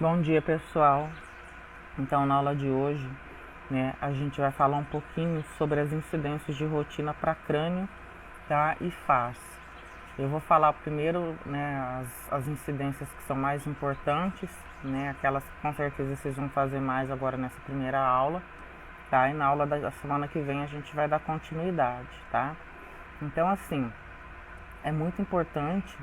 Bom dia, pessoal. Então, na aula de hoje, a gente vai falar um pouquinho sobre as incidências de rotina para crânio, tá? E face. Eu vou falar primeiro, as incidências que são mais importantes, aquelas que com certeza vocês vão fazer mais agora nessa primeira aula, tá? E na aula da semana que vem a gente vai dar continuidade, tá? Então, assim, é muito importante,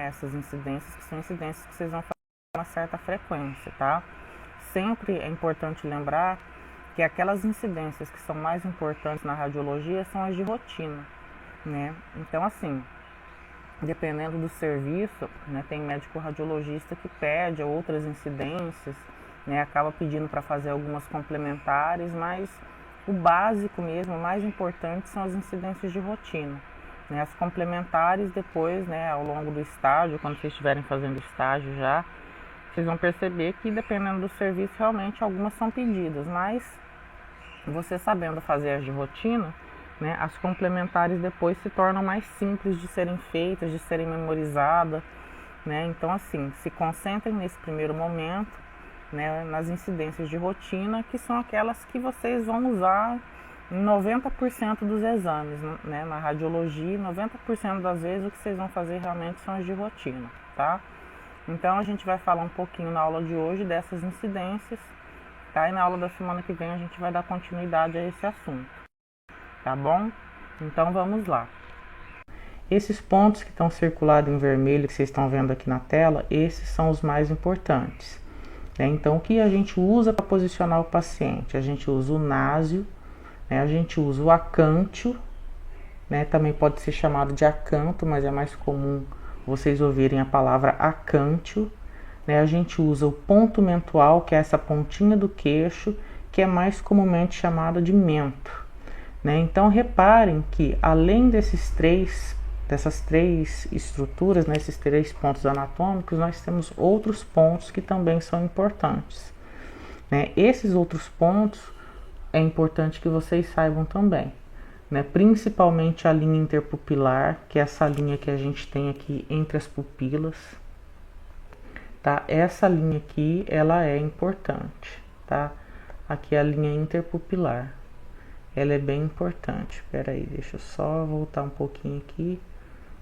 essas incidências, que são incidências que vocês vão fazer com uma certa frequência, tá? Sempre é importante lembrar que aquelas incidências que são mais importantes na radiologia são as de rotina, Então, assim, dependendo do serviço, tem médico radiologista que pede outras incidências, acaba pedindo para fazer algumas complementares, mas o básico mesmo, o mais importante são as incidências de rotina. As complementares depois, ao longo do estágio, quando vocês estiverem fazendo estágio já, vocês vão perceber que dependendo do serviço, realmente algumas são pedidas, mas você sabendo fazer as de rotina, as complementares depois se tornam mais simples de serem feitas, de serem memorizadas, Então, assim, se concentrem nesse primeiro momento, nas incidências de rotina, que são aquelas que vocês vão usar em 90% dos exames, Na radiologia, 90% das vezes o que vocês vão fazer realmente são as de rotina, tá? Então a gente vai falar um pouquinho na aula de hoje dessas incidências, tá? E na aula da semana que vem a gente vai dar continuidade a esse assunto, tá bom? Então vamos lá. Esses pontos que estão circulados em vermelho, que vocês estão vendo aqui na tela, esses são os mais importantes, Então o que a gente usa para posicionar o paciente? A gente usa o násio, a gente usa o acântio, também pode ser chamado de acanto, mas é mais comum vocês ouvirem a palavra acântio, A gente usa o ponto mentual, que é essa pontinha do queixo, que é mais comumente chamada de mento, Então reparem que além dessas três estruturas, esses três pontos anatômicos, nós temos outros pontos que também são importantes, Esses outros pontos é importante que vocês saibam também, principalmente a linha interpupilar, que é essa linha que a gente tem aqui entre as pupilas, tá? Essa linha aqui, ela é importante, tá? Aqui é a linha interpupilar, ela é bem importante. Espera aí, deixa eu só voltar um pouquinho aqui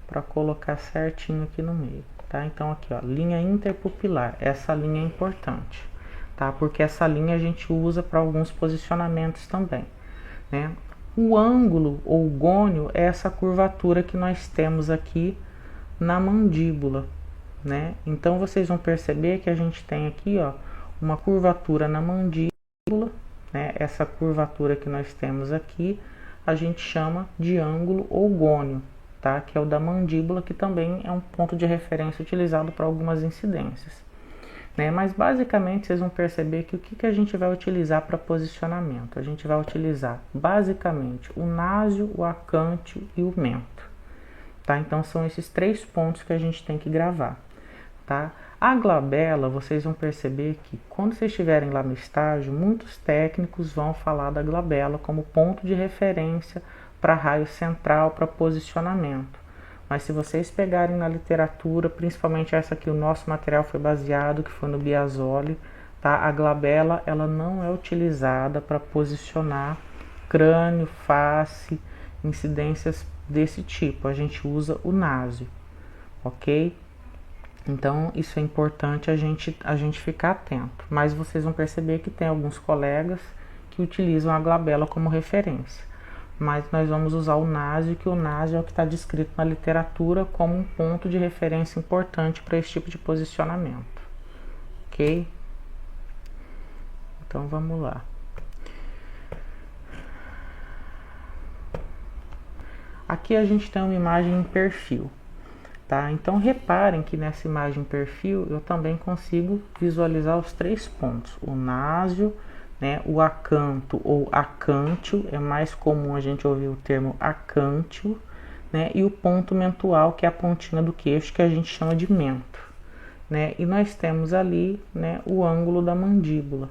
para colocar certinho aqui no meio, tá? Então aqui, ó, linha interpupilar, essa linha é importante, tá? Porque essa linha a gente usa para alguns posicionamentos também, O ângulo ou gônio é essa curvatura que nós temos aqui na mandíbula, Então vocês vão perceber que a gente tem aqui, ó, uma curvatura na mandíbula, Essa curvatura que nós temos aqui, a gente chama de ângulo ou gônio, tá? Que é o da mandíbula, que também é um ponto de referência utilizado para algumas incidências. Mas basicamente vocês vão perceber que o que a gente vai utilizar para posicionamento? A gente vai utilizar basicamente o násio, o acântio e o mento, tá? Então são esses três pontos que a gente tem que gravar, tá? A glabela, vocês vão perceber que quando vocês estiverem lá no estágio, muitos técnicos vão falar da glabela como ponto de referência para raio central, para posicionamento. Mas se vocês pegarem na literatura, principalmente essa que o nosso material foi baseado, que foi no Biasoli, tá? A glabela, ela não é utilizada para posicionar crânio, face, incidências desse tipo. A gente usa o násio, ok? Então isso é importante a gente ficar atento. Mas vocês vão perceber que tem alguns colegas que utilizam a glabela como referência. Mas nós vamos usar o násio, que o násio é o que está descrito na literatura como um ponto de referência importante para esse tipo de posicionamento, ok? Então vamos lá. Aqui a gente tem uma imagem em perfil, tá? Então reparem que nessa imagem em perfil eu também consigo visualizar os três pontos, o násio, o acanto ou acântio, é mais comum a gente ouvir o termo acântio, e o ponto mentual, que é a pontinha do queixo, que a gente chama de mento, E nós temos ali, o ângulo da mandíbula,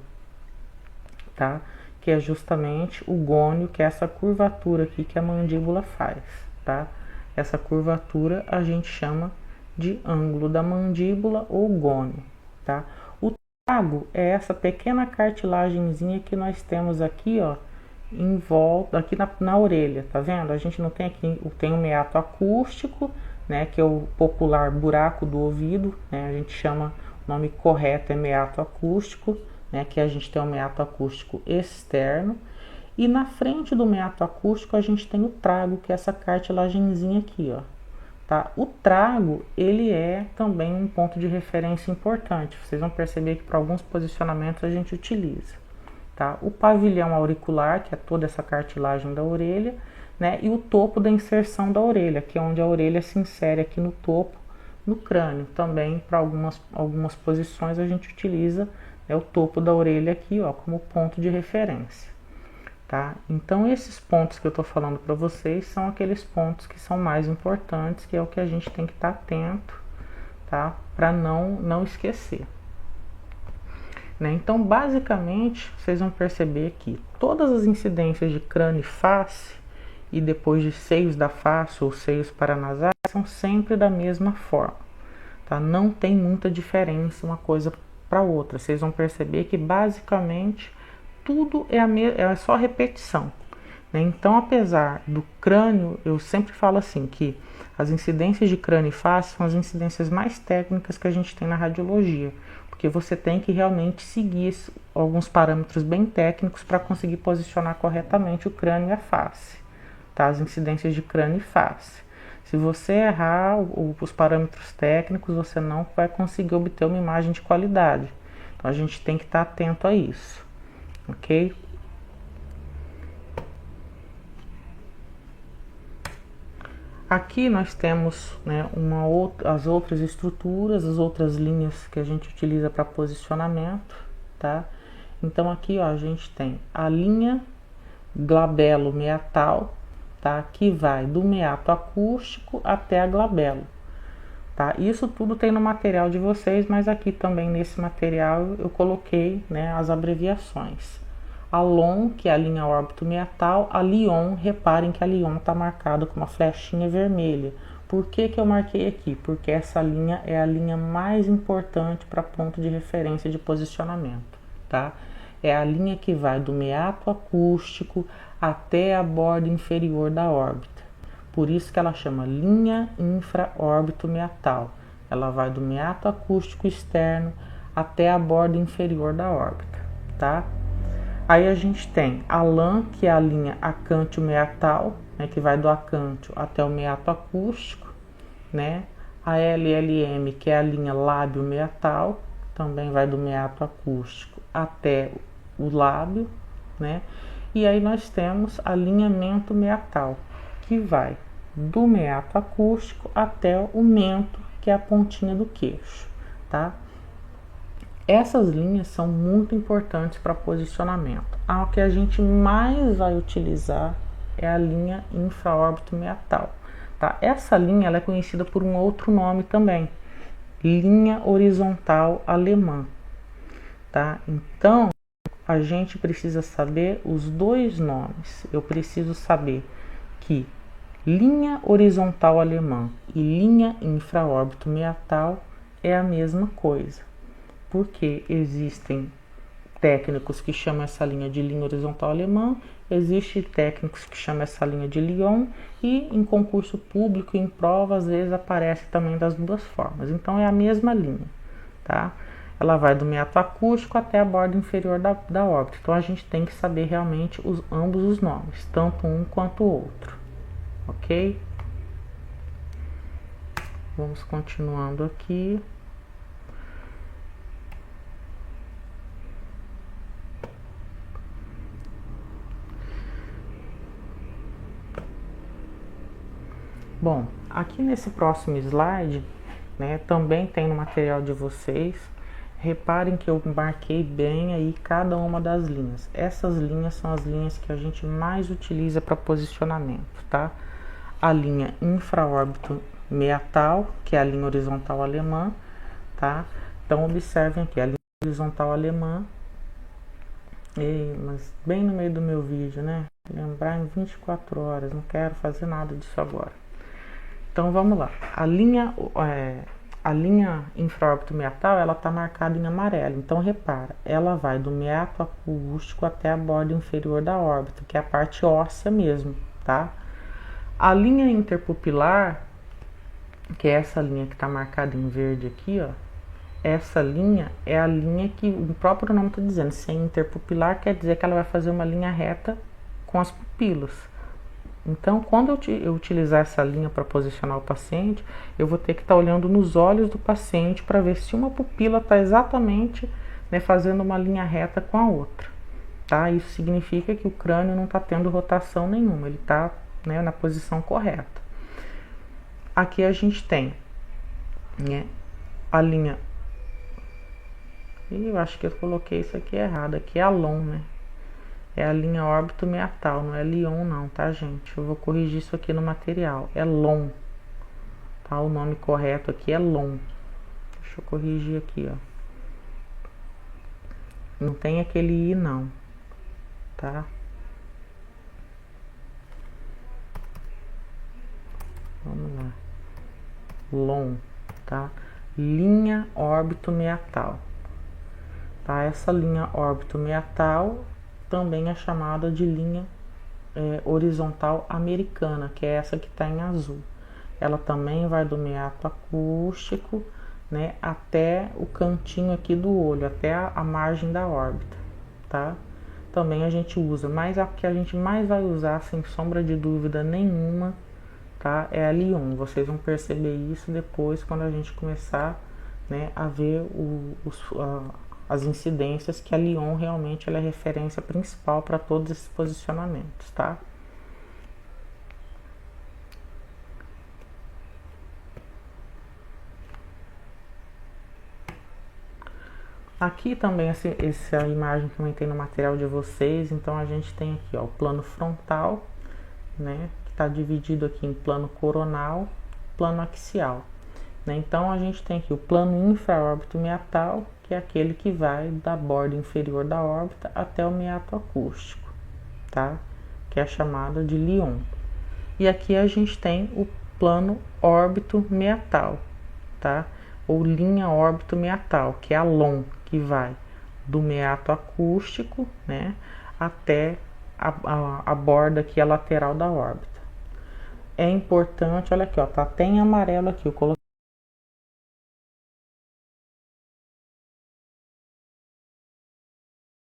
tá? Que é justamente o gônio, que é essa curvatura aqui que a mandíbula faz, tá? Essa curvatura a gente chama de ângulo da mandíbula ou gônio, tá? trago é essa pequena cartilagenzinha que nós temos aqui, ó, em volta, aqui na orelha, tá vendo? A gente não tem aqui, tem o meato acústico, né, que é o popular buraco do ouvido, né, a gente chama, o nome correto é meato acústico, né, que a gente tem o meato acústico externo, e na frente do meato acústico a gente tem o trago, que é essa cartilagenzinha aqui, ó. Tá? O trago, ele é também um ponto de referência importante. Vocês vão perceber que para alguns posicionamentos a gente utiliza. Tá? O pavilhão auricular, que é toda essa cartilagem da orelha, né? E o topo da inserção da orelha, que é onde a orelha se insere aqui no topo, no crânio. Também para algumas posições a gente utiliza, né, o topo da orelha aqui, ó, como ponto de referência. Tá? Então esses pontos que eu estou falando para vocês são aqueles pontos que são mais importantes, que é o que a gente tem que estar atento, tá? Para não esquecer. Né? Então basicamente vocês vão perceber que todas as incidências de crânio e face, e depois de seios da face ou seios paranasais, são sempre da mesma forma. Tá? Não tem muita diferença uma coisa para outra. Vocês vão perceber que basicamente tudo é só repetição. Né? Então, apesar do crânio, eu sempre falo assim, que as incidências de crânio e face são as incidências mais técnicas que a gente tem na radiologia, porque você tem que realmente seguir alguns parâmetros bem técnicos para conseguir posicionar corretamente o crânio e a face, tá? As incidências de crânio e face. Se você errar os parâmetros técnicos, você não vai conseguir obter uma imagem de qualidade. Então, a gente tem que estar atento a isso. Ok? Aqui nós temos, né, as outras estruturas, as outras linhas que a gente utiliza para posicionamento, tá? Então aqui, ó, a gente tem a linha glabelo-meatal, tá? Que vai do meato acústico até a glabelo, tá? Isso tudo tem no material de vocês, mas aqui também nesse material eu coloquei, né, as abreviações. A LON, que é a linha órbito-meatal, a LION, reparem que a LION está marcada com uma flechinha vermelha. Por que que eu marquei aqui? Porque essa linha é a linha mais importante para ponto de referência de posicionamento, tá? É a linha que vai do meato acústico até a borda inferior da órbita. Por isso que ela chama linha infraórbito-meatal. Ela vai do meato acústico externo até a borda inferior da órbita, tá? Aí a gente tem a LAN, que é a linha acântio-meatal, né, que vai do acântio até o meato acústico, né? A LLM, que é a linha lábio-meatal, também vai do meato acústico até o lábio, né? E aí nós temos a linha mento-meatal, que vai do meato acústico até o mento, que é a pontinha do queixo, tá? Essas linhas são muito importantes para posicionamento. A que a gente mais vai utilizar é a linha infraórbito-meatal. Tá? Essa linha ela é conhecida por um outro nome também, linha horizontal alemã. Tá? Então, a gente precisa saber os dois nomes. Eu preciso saber que linha horizontal alemã e linha infraórbito-meatal é a mesma coisa. Porque existem técnicos que chamam essa linha de linha horizontal alemã, existem técnicos que chamam essa linha de Lyon, e em concurso público, em prova, às vezes aparece também das duas formas. Então é a mesma linha, tá? Ela vai do meato acústico até a borda inferior da órbita. Então a gente tem que saber realmente ambos os nomes, tanto um quanto o outro, ok? Vamos continuando aqui. Bom, aqui nesse próximo slide, né, também tem no material de vocês. Reparem que eu marquei bem aí cada uma das linhas. Essas linhas são as linhas que a gente mais utiliza para posicionamento, tá? A linha infraórbito meatal, que é a linha horizontal alemã, tá? Então observem aqui, a linha horizontal alemã, mas bem no meio do meu vídeo, né? Lembrar em 24 horas, não quero fazer nada disso agora. Então vamos lá, a a linha infraórbito meatal, ela está marcada em amarelo. Então, repara, ela vai do meato acústico até a borda inferior da órbita, que é a parte óssea mesmo, tá? A linha interpupilar, que é essa linha que está marcada em verde aqui, ó, essa linha é a linha que o próprio nome está dizendo. Se é interpupilar, quer dizer que ela vai fazer uma linha reta com as pupilas. Então, quando eu utilizar essa linha para posicionar o paciente, eu vou ter que estar olhando nos olhos do paciente para ver se uma pupila está exatamente, né, fazendo uma linha reta com a outra. Tá? Isso significa que o crânio não está tendo rotação nenhuma, ele está, né, na posição correta. Aqui a gente tem, né, a linha... eu acho que eu coloquei isso aqui errado, aqui é a LON, né? É a linha órbito meatal, não é Lyon não, tá, gente? Eu vou corrigir isso aqui no material. É LON, tá? O nome correto aqui é LON. Deixa eu corrigir aqui, ó. Não tem aquele I não, tá? Vamos lá. LON, tá? Linha órbito meatal. Tá? Essa linha órbito meatal também é chamada de linha horizontal americana, que é essa que está em azul. Ela também vai do meato acústico, né, até o cantinho aqui do olho, até a margem da órbita, tá? Também a gente usa, mas a que a gente mais vai usar, sem sombra de dúvida nenhuma, tá, é a Lyon. Vocês vão perceber isso depois quando a gente começar, né, a ver as incidências, que a Lyon realmente ela é a referência principal para todos esses posicionamentos, tá? Aqui também essa imagem que eu comentei no material de vocês. Então a gente tem aqui, ó, o plano frontal, né, que está dividido aqui em plano coronal, plano axial, né? Então a gente tem aqui o plano infraórbito meatal, que é aquele que vai da borda inferior da órbita até o meato acústico, tá? Que é chamado de Lyon. E aqui a gente tem o plano órbito meatal, tá? Ou linha órbito meatal, que é a LON, que vai do meato acústico, né, até a borda aqui, a lateral da órbita. É importante, olha aqui, ó, tá até em amarelo aqui, eu coloquei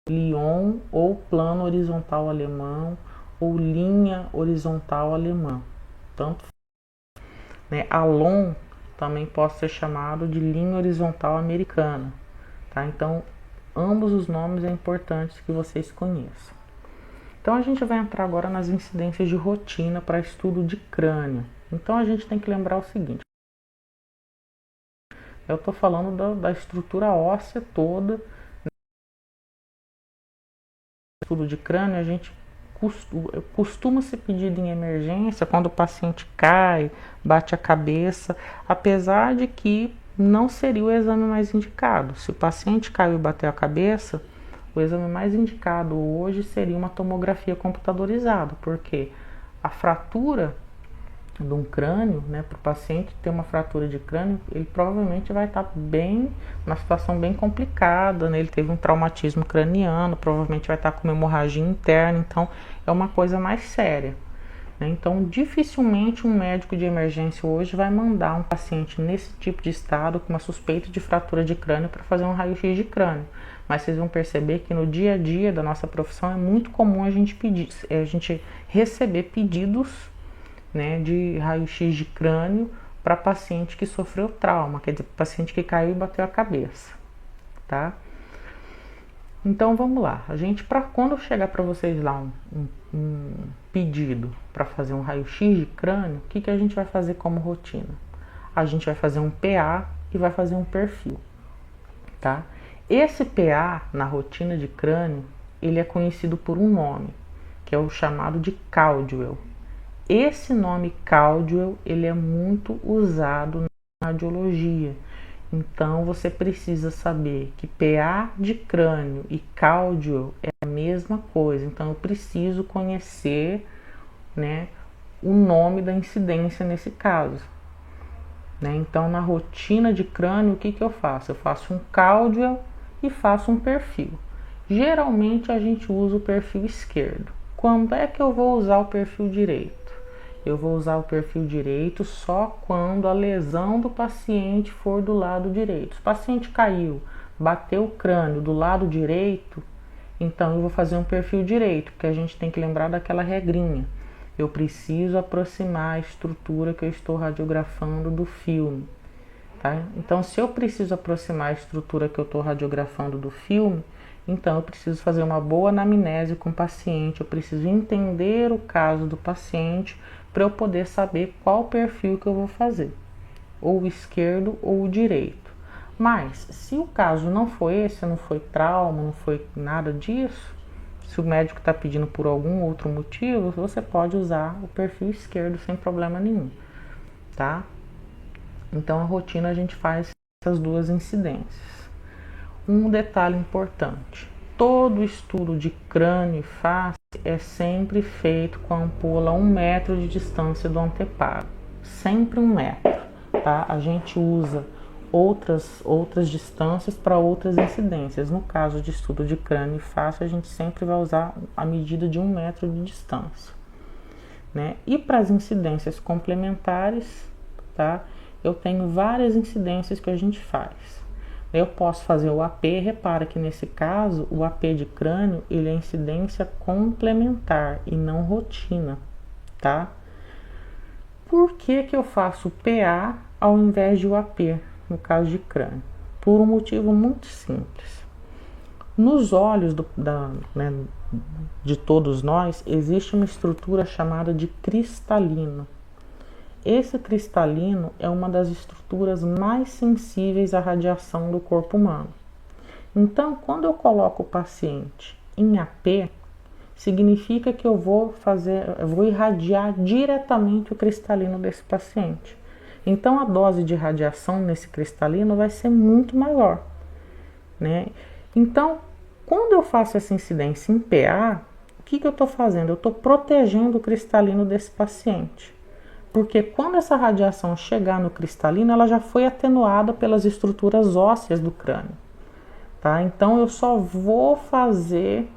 Lyon ou plano horizontal alemão ou linha horizontal alemã, tanto, né? A LON também pode ser chamado de linha horizontal americana, tá? Então, ambos os nomes é importante que vocês conheçam. Então, a gente vai entrar agora nas incidências de rotina para estudo de crânio. Então, a gente tem que lembrar o seguinte: eu estou falando da estrutura óssea toda. Estudo de crânio, a gente costuma ser pedido em emergência quando o paciente cai, bate a cabeça, apesar de que não seria o exame mais indicado. Se o paciente caiu e bateu a cabeça, o exame mais indicado hoje seria uma tomografia computadorizada, porque a fratura de um crânio, né, para o paciente ter uma fratura de crânio, ele provavelmente vai estar uma situação bem complicada, né? Ele teve um traumatismo craniano, provavelmente vai estar com uma hemorragia interna, então é uma coisa mais séria, né? Então, dificilmente um médico de emergência hoje vai mandar um paciente nesse tipo de estado, com uma suspeita de fratura de crânio, para fazer um raio-x de crânio. Mas vocês vão perceber que no dia a dia da nossa profissão é muito comum a gente receber pedidos, né, de raio-x de crânio para paciente que sofreu trauma, quer dizer, paciente que caiu e bateu a cabeça, tá? Então vamos lá, a gente, quando chegar para vocês lá um pedido para fazer um raio-x de crânio, o que a gente vai fazer como rotina? A gente vai fazer um PA e vai fazer um perfil, tá? Esse PA na rotina de crânio, ele é conhecido por um nome, que é o chamado de Caldwell. Esse nome Caldwell, ele é muito usado na radiologia. Então, você precisa saber que PA de crânio e Caldwell é a mesma coisa. Então, eu preciso conhecer, né, o nome da incidência nesse caso. né? Então, na rotina de crânio, o que eu faço? Eu faço um Caldwell e faço um perfil. Geralmente, a gente usa o perfil esquerdo. Quando é que eu vou usar o perfil direito? Eu vou usar o perfil direito só quando a lesão do paciente for do lado direito. Se o paciente caiu, bateu o crânio do lado direito, então eu vou fazer um perfil direito, porque a gente tem que lembrar daquela regrinha. Eu preciso aproximar a estrutura que eu estou radiografando do filme. Tá? Então, se eu preciso aproximar a estrutura que eu estou radiografando do filme, então eu preciso fazer uma boa anamnese com o paciente, eu preciso entender o caso do paciente para eu poder saber qual perfil que eu vou fazer, ou o esquerdo ou o direito. Mas, se o caso não foi esse, não foi trauma, não foi nada disso, se o médico está pedindo por algum outro motivo, você pode usar o perfil esquerdo sem problema nenhum, tá? Então, a rotina a gente faz essas duas incidências. Um detalhe importante: todo estudo de crânio e face é sempre feito com a ampola a 1 metro de distância do anteparo. Sempre 1 metro, tá? A gente usa outras distâncias para outras incidências. No caso de estudo de crânio e face, a gente sempre vai usar a medida de 1 metro de distância, né? E para as incidências complementares, tá? Eu tenho várias incidências que a gente faz. Eu posso fazer o AP, repara que nesse caso o AP de crânio ele é incidência complementar e não rotina, tá? Por que eu faço o PA ao invés de o AP no caso de crânio? Por um motivo muito simples. Nos olhos de todos nós existe uma estrutura chamada de cristalino. Esse cristalino é uma das estruturas mais sensíveis à radiação do corpo humano. Então, quando eu coloco o paciente em AP, significa que eu vou irradiar diretamente o cristalino desse paciente. Então, a dose de radiação nesse cristalino vai ser muito maior, né? Então, quando eu faço essa incidência em PA, o que eu estou fazendo? Eu estou protegendo o cristalino desse paciente. Porque quando essa radiação chegar no cristalino, ela já foi atenuada pelas estruturas ósseas do crânio, tá? Então, eu só vou fazer,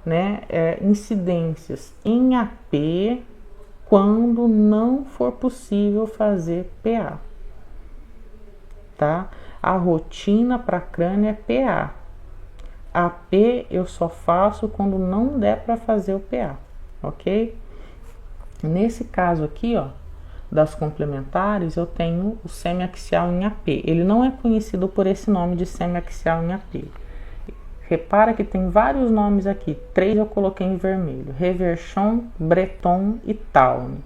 né, incidências em AP quando não for possível fazer PA, tá? A rotina para crânio é PA. AP eu só faço quando não der para fazer o PA, ok? Nesse caso aqui, ó, das complementares, eu tenho o semiaxial em AP. Ele não é conhecido por esse nome de semiaxial em AP. Repara que tem vários nomes aqui. 3 eu coloquei em vermelho: Reverchon, Breton e Towne.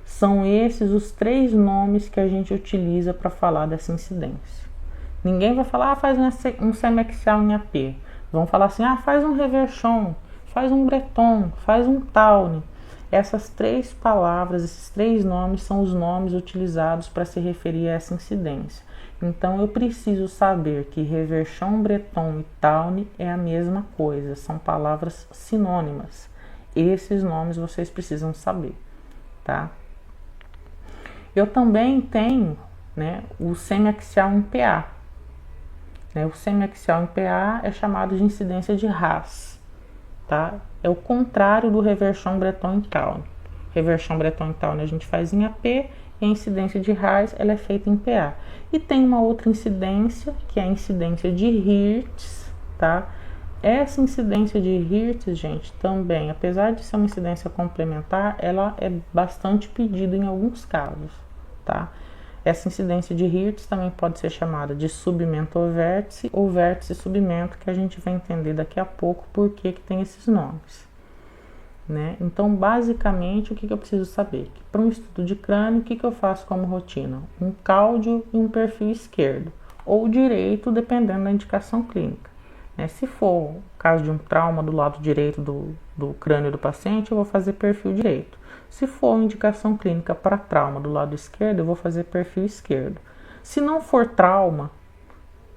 São esses os 3 nomes que a gente utiliza para falar dessa incidência. Ninguém vai falar, faz um semiaxial em AP. Vão falar assim, faz um Reverchon, faz um Breton, faz um Towne. Essas 3 palavras, esses 3 nomes são os nomes utilizados para se referir a essa incidência. Então, eu preciso saber que Reverchon, Breton e Towne é a mesma coisa, são palavras sinônimas. Esses nomes vocês precisam saber, tá? Eu também tenho, né, o semiaxial em PA. O semiaxial em PA é chamado de incidência de Haas, tá? É o contrário do Reverchon, Breton e Towne. Reverchon, Breton e Towne a gente faz em AP e a incidência de Haas ela é feita em PA. E tem uma outra incidência, que é a incidência de Hertz, tá? Essa incidência de Hertz, gente, também, apesar de ser uma incidência complementar, ela é bastante pedida em alguns casos, tá? Essa incidência de Hertz também pode ser chamada de submento ou vértice submento, que a gente vai entender daqui a pouco por que tem esses nomes, né? Então, basicamente, o que eu preciso saber? Para um estudo de crânio, o que eu faço como rotina? Um Caldwell e um perfil esquerdo, ou direito, dependendo da indicação clínica. Se for o caso de um trauma do lado direito do crânio do paciente, eu vou fazer perfil direito. Se for indicação clínica para trauma do lado esquerdo, eu vou fazer perfil esquerdo. Se não for trauma,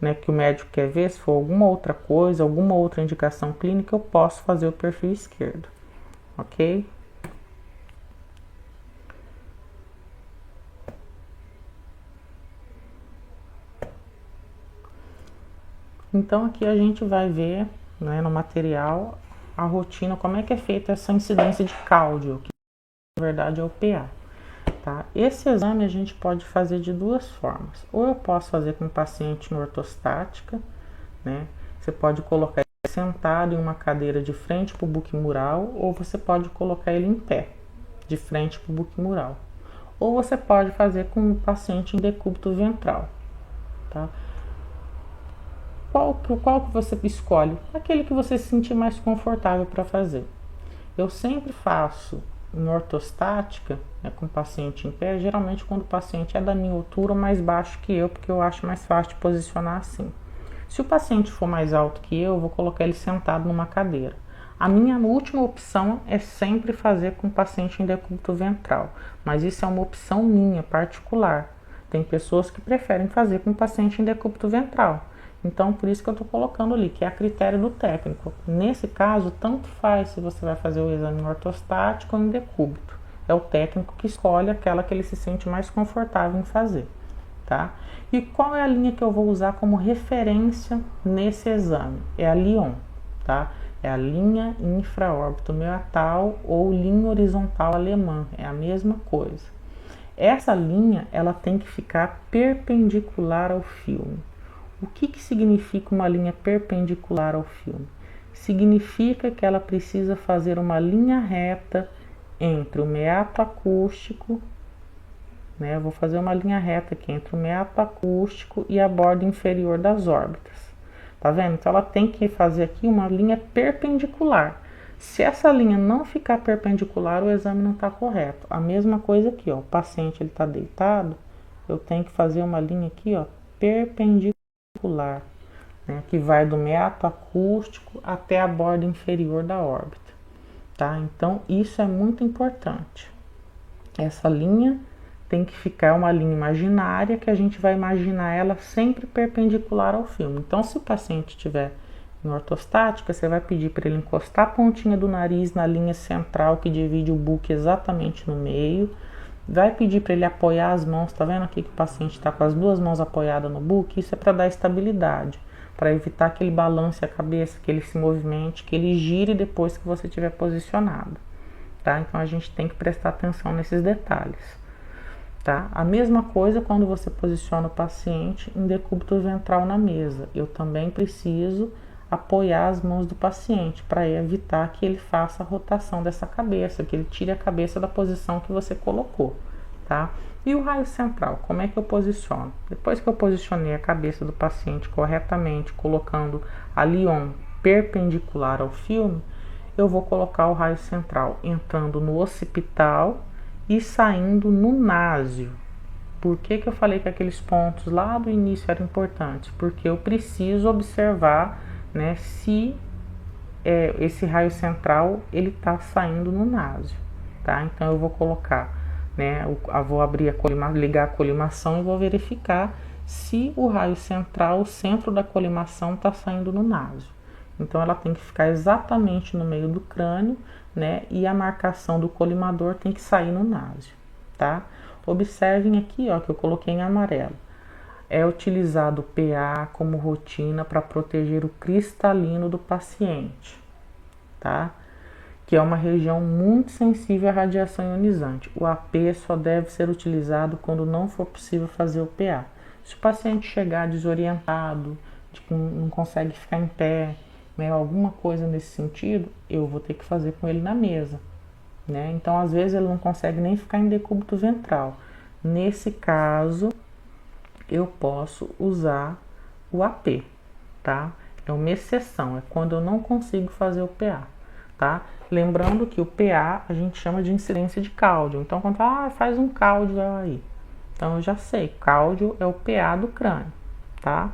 né, que o médico quer ver, se for alguma outra coisa, alguma outra indicação clínica, eu posso fazer o perfil esquerdo, ok? Então aqui a gente vai ver, né, no material a rotina, como é que é feita essa incidência de cáudio, que na verdade é o PA. Tá? Esse exame a gente pode fazer de duas formas. Ou eu posso fazer com o paciente em ortostática, né? Você pode colocar ele sentado em uma cadeira de frente para o buquimural, ou você pode colocar ele em pé, de frente para o buquimural. Ou você pode fazer com o paciente em decúbito ventral. Tá? Qual que você escolhe? Aquele que você se sentir mais confortável para fazer. Eu sempre faço em ortostática, né, com o paciente em pé, geralmente quando o paciente é da minha altura ou mais baixo que eu, porque eu acho mais fácil de posicionar assim. Se o paciente for mais alto que eu vou colocar ele sentado numa cadeira. A minha última opção é sempre fazer com o paciente em decúbito ventral, mas isso é uma opção minha, particular. Tem pessoas que preferem fazer com o paciente em decúbito ventral. Então, por isso que eu estou colocando ali, que é a critério do técnico. Nesse caso, tanto faz se você vai fazer o exame ortostático ou em decúbito. É o técnico que escolhe aquela que ele se sente mais confortável em fazer, tá? E qual é a linha que eu vou usar como referência nesse exame? É a Lyon, tá? É a linha infraórbito meatal ou linha horizontal alemã, é a mesma coisa. Essa linha, ela tem que ficar perpendicular ao filme. O que significa uma linha perpendicular ao filme? Significa que ela precisa fazer uma linha reta entre o meato acústico, né? Eu vou fazer uma linha reta aqui entre o meato acústico e a borda inferior das órbitas. Tá vendo? Então ela tem que fazer aqui uma linha perpendicular. Se essa linha não ficar perpendicular, o exame não está correto. A mesma coisa aqui, ó. O paciente ele está deitado, eu tenho que fazer uma linha aqui, ó, perpendicular, né, que vai do meato acústico até a borda inferior da órbita, tá? Então isso é muito importante. Essa linha tem que ficar uma linha imaginária, que a gente vai imaginar ela sempre perpendicular ao filme. Então, se o paciente estiver em ortostática, você vai pedir para ele encostar a pontinha do nariz na linha central que divide o buque exatamente no meio. Vai pedir para ele apoiar as mãos, tá vendo aqui que o paciente está com as duas mãos apoiadas no buque? Isso é para dar estabilidade, para evitar que ele balance a cabeça, que ele se movimente, que ele gire depois que você estiver posicionado, tá? Então a gente tem que prestar atenção nesses detalhes, tá? A mesma coisa quando você posiciona o paciente em decúbito ventral na mesa. Eu também preciso apoiar as mãos do paciente para evitar que ele faça a rotação dessa cabeça, que ele tire a cabeça da posição que você colocou, tá? E o raio central, como é que eu posiciono? Depois que eu posicionei a cabeça do paciente corretamente, colocando a Lyon perpendicular ao filme, eu vou colocar o raio central entrando no occipital e saindo no násio. Por que eu falei que aqueles pontos lá do início eram importantes? Porque eu preciso observar, né, se esse raio central ele está saindo no násio, tá? Então eu vou colocar, né, eu vou abrir ligar a colimação e vou verificar se o raio central, o centro da colimação está saindo no násio. Então ela tem que ficar exatamente no meio do crânio, né, e a marcação do colimador tem que sair no násio, tá? Observem aqui, ó, que eu coloquei em amarelo. É utilizado o PA como rotina para proteger o cristalino do paciente, tá? Que é uma região muito sensível à radiação ionizante. O AP só deve ser utilizado quando não for possível fazer o PA. Se o paciente chegar desorientado, não consegue ficar em pé, né, alguma coisa nesse sentido, eu vou ter que fazer com ele na mesa, né? Então, às vezes, ele não consegue nem ficar em decúbito ventral. Nesse caso, eu posso usar o AP, tá? É uma exceção, é quando eu não consigo fazer o PA, tá? Lembrando que o PA a gente chama de incidência de cáudio. Então, quando faz um cáudio aí. Então, eu já sei, cáudio é o PA do crânio, tá?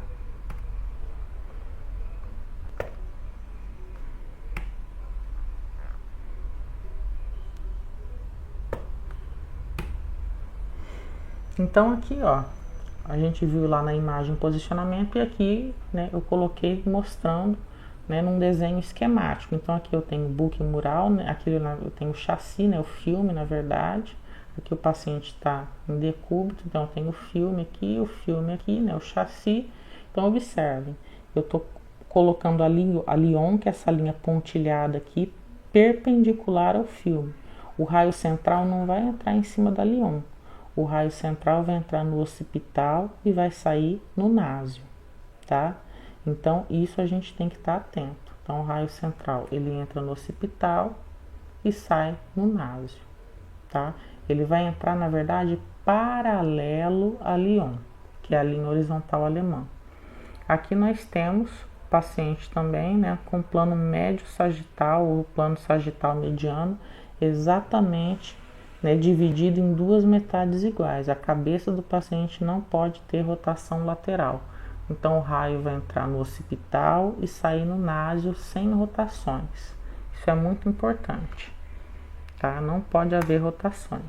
Então, aqui, ó, a gente viu lá na imagem posicionamento e aqui, né, eu coloquei mostrando, né, num desenho esquemático. Então aqui eu tenho o buque mural, né, aqui eu tenho o chassi, né, o filme, na verdade. Aqui o paciente está em decúbito, então eu tenho o filme aqui, né, o chassi. Então observem, eu estou colocando a Lyon, que é essa linha pontilhada aqui, perpendicular ao filme. O raio central não vai entrar em cima da Lyon. O raio central vai entrar no occipital e vai sair no násio, tá? Então, isso a gente tem que estar atento. Então, o raio central, ele entra no occipital e sai no násio, tá? Ele vai entrar, na verdade, paralelo a Lyon, que é a linha horizontal alemã. Aqui nós temos paciente também, né, com plano médio sagital ou plano sagital mediano, exatamente, né, dividido em duas metades iguais. A cabeça do paciente não pode ter rotação lateral. Então o raio vai entrar no occipital e sair no násio sem rotações. Isso é muito importante, tá? Não pode haver rotações.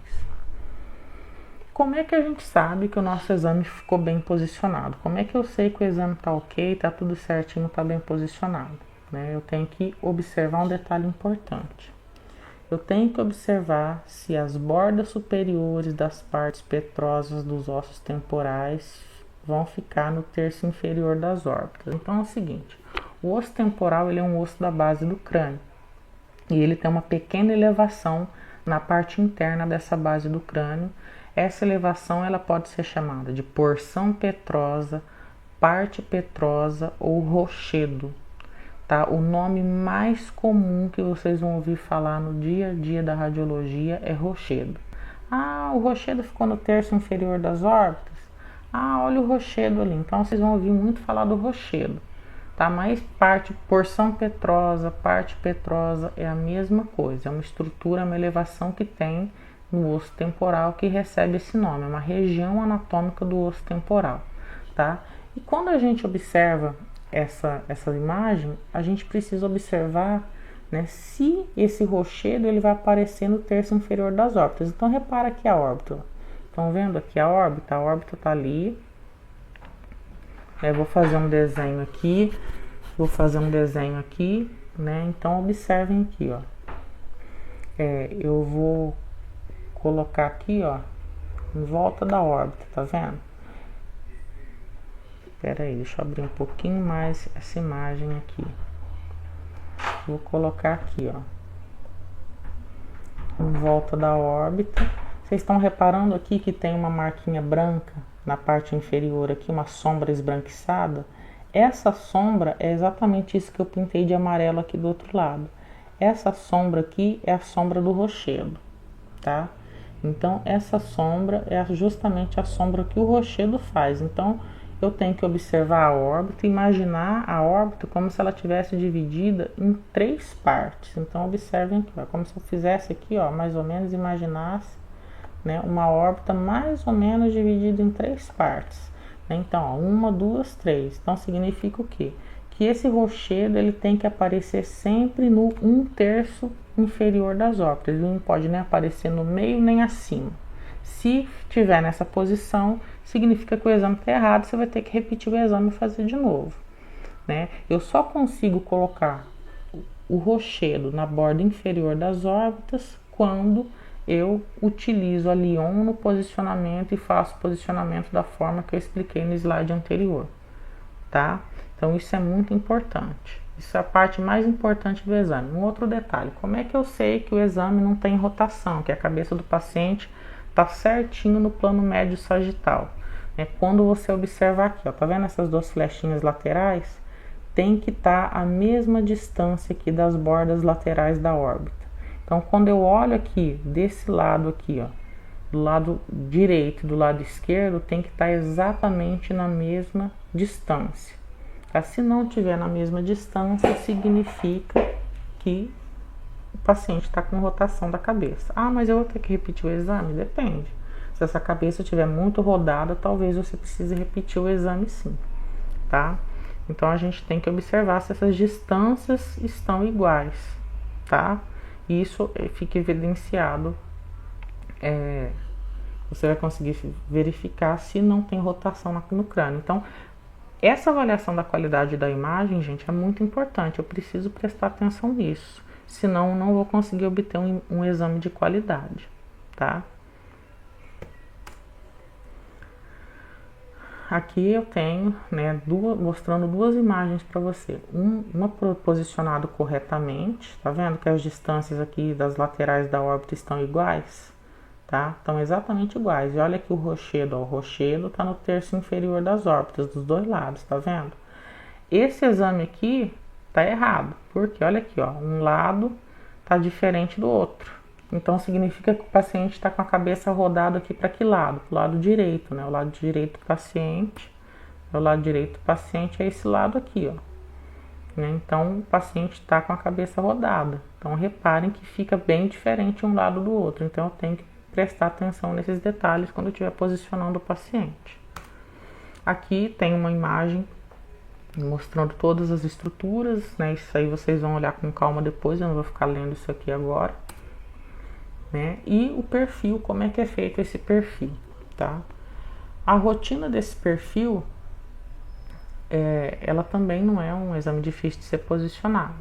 Como é que a gente sabe que o nosso exame ficou bem posicionado? Como é que eu sei que o exame está ok, está tudo certinho, está bem posicionado? Né? Eu tenho que observar um detalhe importante. Eu tenho que observar se as bordas superiores das partes petrosas dos ossos temporais vão ficar no terço inferior das órbitas. Então é o seguinte, o osso temporal ele é um osso da base do crânio e ele tem uma pequena elevação na parte interna dessa base do crânio. Essa elevação ela pode ser chamada de porção petrosa, parte petrosa ou rochedo. Tá? O nome mais comum que vocês vão ouvir falar no dia a dia da radiologia é rochedo. Ah, o rochedo ficou no terço inferior das órbitas? Ah, olha o rochedo ali. Então vocês vão ouvir muito falar do rochedo. Tá? Mas porção petrosa, parte petrosa é a mesma coisa. É uma estrutura, uma elevação que tem no osso temporal que recebe esse nome. É uma região anatômica do osso temporal. Tá? E quando a gente observa essa imagem, a gente precisa observar, né, se esse rochedo ele vai aparecer no terço inferior das órbitas. Então repara aqui a órbita. Estão vendo aqui a órbita? A órbita está ali. Eu vou fazer um desenho aqui. Né? Então observem aqui, ó. Eu vou colocar aqui, ó, em volta da órbita, tá vendo? Espera aí, deixa eu abrir um pouquinho mais essa imagem aqui. Vou colocar aqui, ó, em volta da órbita. Vocês estão reparando aqui que tem uma marquinha branca na parte inferior aqui, uma sombra esbranquiçada? Essa sombra é exatamente isso que eu pintei de amarelo aqui do outro lado. Essa sombra aqui é a sombra do rochedo, tá? Então essa sombra é justamente a sombra que o rochedo faz. Então eu tenho que observar a órbita, imaginar a órbita como se ela tivesse dividida em 3 partes. Então observem aqui, ó, como se eu fizesse aqui, ó, mais ou menos imaginasse, né, uma órbita mais ou menos dividida em 3 partes. Então, ó, 1, 2, 3. Então significa o quê? Que esse rochedo ele tem que aparecer sempre no 1/3 inferior das órbitas. Ele não pode nem aparecer no meio nem acima. Se estiver nessa posição, significa que o exame está errado, você vai ter que repetir o exame e fazer de novo. Né? Eu só consigo colocar o rochedo na borda inferior das órbitas quando eu utilizo a Lyon no posicionamento e faço o posicionamento da forma que eu expliquei no slide anterior. Tá? Então isso é muito importante. Isso é a parte mais importante do exame. Um outro detalhe, como é que eu sei que o exame não tem rotação, que a cabeça do paciente está certinho no plano médio sagital? É quando você observar aqui, ó, tá vendo essas 2 flechinhas laterais? Tem que estar a mesma distância aqui das bordas laterais da órbita. Então quando eu olho aqui, desse lado aqui, ó, do lado direito e do lado esquerdo, tem que estar exatamente na mesma distância. Tá? Se não tiver na mesma distância, significa que o paciente está com rotação da cabeça. Ah, mas eu vou ter que repetir o exame? Depende. Se essa cabeça estiver muito rodada, talvez você precise repetir o exame sim. Tá? Então a gente tem que observar se essas distâncias estão iguais. Tá? Isso fica evidenciado. Você vai conseguir verificar se não tem rotação no crânio. Então, essa avaliação da qualidade da imagem, gente, é muito importante. Eu preciso prestar atenção nisso. Senão, eu não vou conseguir obter um exame de qualidade, tá? aqui eu tenho, né, mostrando duas imagens para você. Uma posicionado corretamente, tá vendo que as distâncias aqui das laterais da órbita estão iguais? Tá? Estão exatamente iguais. E olha aqui o rochedo, ó, o rochedo está no terço inferior das órbitas, dos dois lados, tá vendo? Esse exame aqui tá errado, porque olha aqui, ó, um lado tá diferente do outro. Então significa que o paciente está com a cabeça rodada aqui para que lado? Pro lado direito, né? O lado direito do paciente, o lado direito do paciente é esse lado aqui, ó. Né? Então o paciente está com a cabeça rodada. Então reparem que fica bem diferente um lado do outro. Então eu tenho que prestar atenção nesses detalhes quando eu estiver posicionando o paciente. Aqui tem uma imagem mostrando todas as estruturas, né? Isso aí vocês vão olhar com calma depois, eu não vou ficar lendo isso aqui agora. Né? E o perfil, como é que é feito esse perfil, tá? A rotina desse perfil, ela também não é um exame difícil de ser posicionado,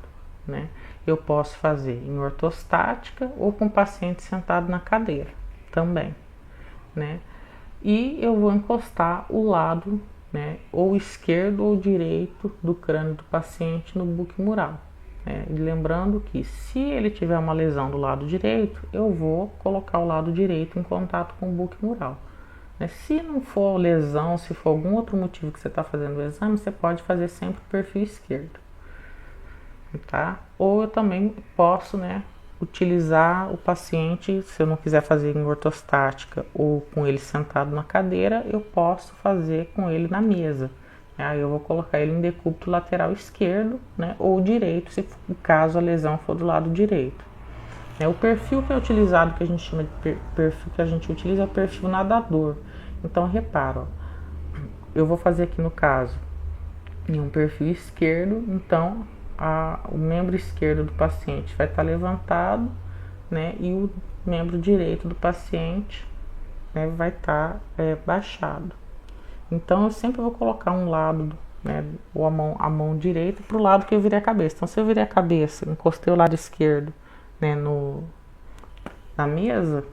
né? Eu posso fazer em ortostática ou com o paciente sentado na cadeira, também, né? E eu vou encostar o lado, né, ou esquerdo ou direito do crânio do paciente no buquimural. Lembrando que se ele tiver uma lesão do lado direito, eu vou colocar o lado direito em contato com o buquimural. Se não for lesão, se for algum outro motivo que você está fazendo o exame, você pode fazer sempre o perfil esquerdo, tá? Ou eu também posso, né, utilizar o paciente, se eu não quiser fazer em ortostática ou com ele sentado na cadeira, eu posso fazer com ele na mesa. Aí eu vou colocar ele em decúbito lateral esquerdo, né, ou direito, se caso a lesão for do lado direito. O perfil que é utilizado, que a gente chama de perfil que a gente utiliza, é o perfil nadador. Então repara, ó, eu vou fazer aqui no caso em um perfil esquerdo, então o membro esquerdo do paciente vai estar levantado, né, e o membro direito do paciente, né, vai estar baixado. Então eu sempre vou colocar um lado, né, ou a mão direita para o lado que eu virei a cabeça. Então se eu virei a cabeça, encostei o lado esquerdo, né, na mesa,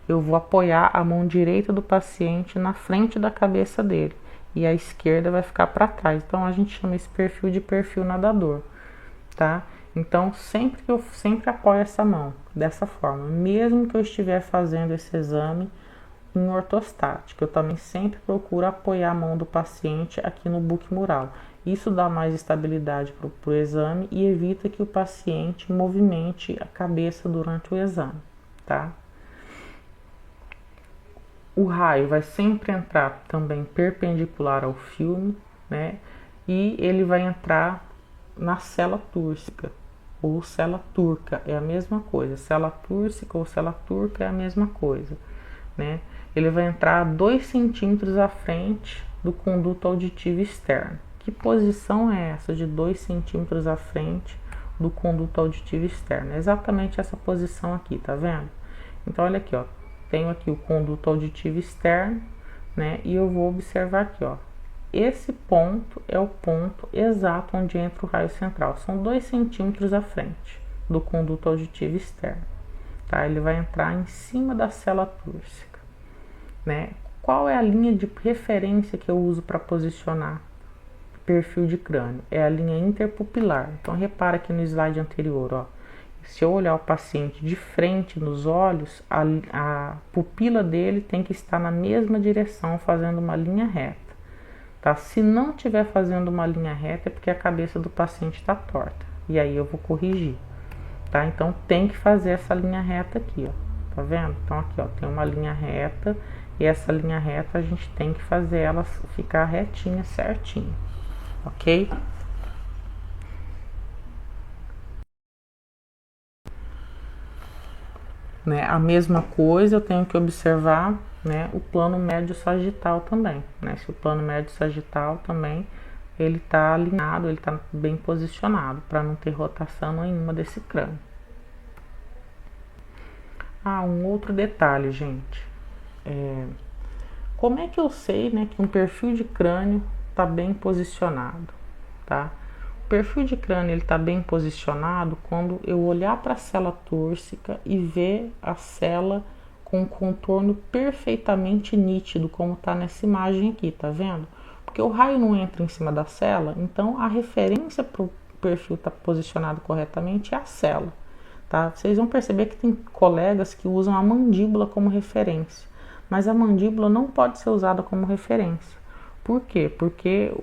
eu vou apoiar a mão direita do paciente na frente da cabeça dele e a esquerda vai ficar para trás. Então a gente chama esse perfil de perfil nadador, tá? Então sempre apoio essa mão dessa forma, mesmo que eu estiver fazendo esse exame em ortostática, eu também sempre procuro apoiar a mão do paciente aqui no buquimural. Isso dá mais estabilidade para o exame e evita que o paciente movimente a cabeça durante o exame, tá? O raio vai sempre entrar também perpendicular ao filme, né? E ele vai entrar na cela túrcica ou cela turca, é a mesma coisa. Cela túrcica ou cela turca é a mesma coisa, né? Ele vai entrar 2 centímetros à frente do conduto auditivo externo. Que posição é essa de 2 centímetros à frente do conduto auditivo externo? É exatamente essa posição aqui, tá vendo? Então olha aqui, ó, tenho aqui o conduto auditivo externo, né? E eu vou observar aqui, ó, esse ponto é o ponto exato onde entra o raio central. São 2 centímetros à frente do conduto auditivo externo, tá? Ele vai entrar em cima da cela túrcica, né? Qual é a linha de referência que eu uso para posicionar perfil de crânio? É a linha interpupilar. Então repara aqui no slide anterior, ó, se eu olhar o paciente de frente nos olhos, a pupila dele tem que estar na mesma direção, fazendo uma linha reta, tá? Se não estiver fazendo uma linha reta, é porque a cabeça do paciente está torta, e aí eu vou corrigir, tá? Então tem que fazer essa linha reta aqui, ó, tá vendo? Então aqui, ó, tem uma linha reta, e essa linha reta a gente tem que fazer ela ficar retinha, certinho, ok? Né, a mesma coisa eu tenho que observar, né, o plano médio sagital também, né? Se o plano médio sagital também ele está alinhado, ele está bem posicionado para não ter rotação nenhuma desse crânio. Um outro detalhe, gente, como é que eu sei, né, que um perfil de crânio está bem posicionado, tá? O perfil de crânio ele está bem posicionado quando eu olhar para a cela túrcica e ver a cela com um contorno perfeitamente nítido, como está nessa imagem aqui, tá vendo? Porque o raio não entra em cima da cela, então a referência para o perfil estar posicionado corretamente é a cela. Tá? Vocês vão perceber que tem colegas que usam a mandíbula como referência, mas a mandíbula não pode ser usada como referência. Por quê? Porque